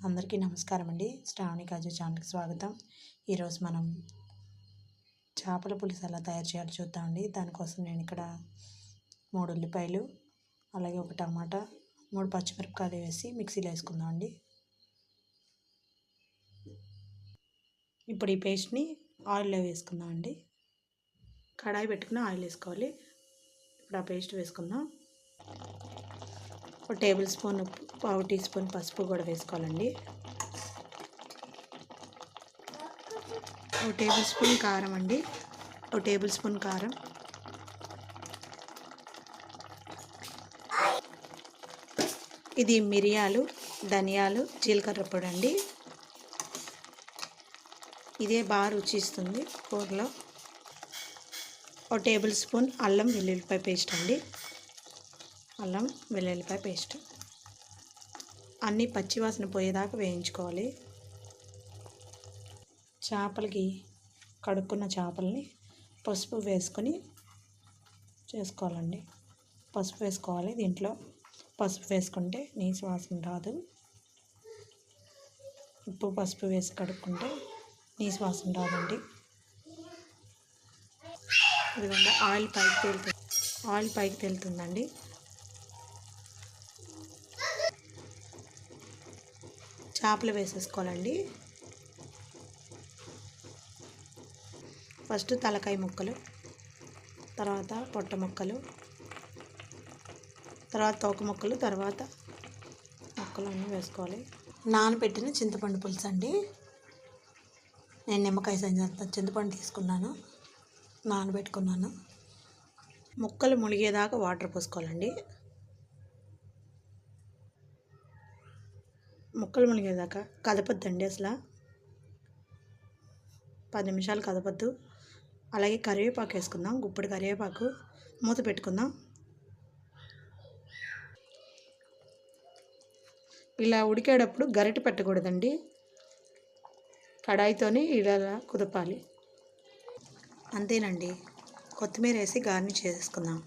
అందరికీ నమస్కారం అండి. శ్రావణి కాజు ఛానల్కి స్వాగతం. ఈరోజు మనం చేపల పులుసు ఎలా తయారు చేయాలో చూద్దామండి. దానికోసం నేను ఇక్కడ 3 ఉల్లిపాయలు, అలాగే ఒక టమాటా, 3 పచ్చిమిరపకాయలు వేసి మిక్సీలో వేసుకుందామండి. ఇప్పుడు ఈ పేస్ట్ని ఆయిల్లో వేసుకుందామండి. కడాయి పెట్టుకుని ఆయిల్ వేసుకోవాలి. ఇప్పుడు ఆ పేస్ట్ వేసుకుందాం. ఒక టేబుల్ స్పూన్ ఉప్పు, పావు టీ స్పూన్ పసుపు కూడా వేసుకోవాలండి. ఒక టేబుల్ స్పూన్ కారం అండి. ఒక టేబుల్ స్పూన్ కారం, ఇది మిరియాలు, ధనియాలు, జీలకర్ర పొడి అండి. ఇదే బాగా రుచి ఇస్తుంది కూరలో. ఒక టేబుల్ స్పూన్ అల్లం వెల్లుల్లిపాయ పేస్ట్ అండి. అల్లం వెల్లుల్లిపాయ పేస్ట్ అన్నీ పచ్చివాసన పోయేదాకా వేయించుకోవాలి. చేపలకి కడుక్కున్న చేపల్ని పసుపు వేసుకొని చేసుకోవాలండి. పసుపు వేసుకోవాలి. దీంట్లో పసుపు వేసుకుంటే నీసు వాసన రాదు. ఉప్పు పసుపు వేసి కడుక్కుంటే నీసు వాసన రాదండి. ఇదిగోండి ఆయిల్ పైకి తేలుతుందండి. చేపలు వేసేసుకోవాలండి. ఫస్ట్ తలకాయ ముక్కలు, తర్వాత పొట్ట ముక్కలు, తర్వాత తోక ముక్కలు, తర్వాత ముక్కలు అన్నీ వేసుకోవాలి. నానబెట్టిన చింతపండు పులుసు అండి. నేను నిమ్మకాయ సైజంత చింతపండు తీసుకున్నాను, నానబెట్టుకున్నాను. ముక్కలు మునిగేదాకా వాటర్ పోసుకోవాలండి. ముక్కలు మునిగేదాకా కదపొద్దండి అసలు. 10 నిమిషాలు కదపొద్దు. అలాగే కరివేపాకు వేసుకుందాం. గుప్పెడు కరివేపాకు, మూత పెట్టుకుందాం. ఇలా ఉడికేటప్పుడు గరిటె పెట్టకూడదండి. కడాయితోని ఇలా కుదపాలి. అంతేనండి. కొత్తిమీర వేసి గార్నిష్ చేసుకుందాం.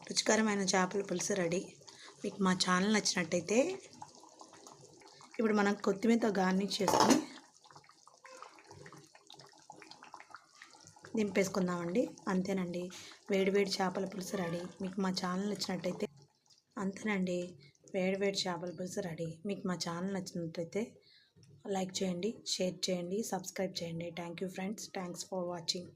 రుచికరమైన చేపల పులుసు రెడీ. మీకు మా ఛానల్ నచ్చినట్టయితే ఇప్పుడు మనం కొత్తిమీరతో గార్నిష్ చేసుకొని దింపేసుకుందామండి. అంతేనండి, వేడివేడి చేపల పులుసు రెడీ. మీకు మా ఛానల్ నచ్చినట్టయితే అంతేనండి, వేడివేడి చేపల పులుసు రెడీ. మీకు మా ఛానల్ నచ్చినట్టయితే లైక్ చేయండి, షేర్ చేయండి, సబ్స్క్రైబ్ చేయండి. Thank you friends. Thanks for watching.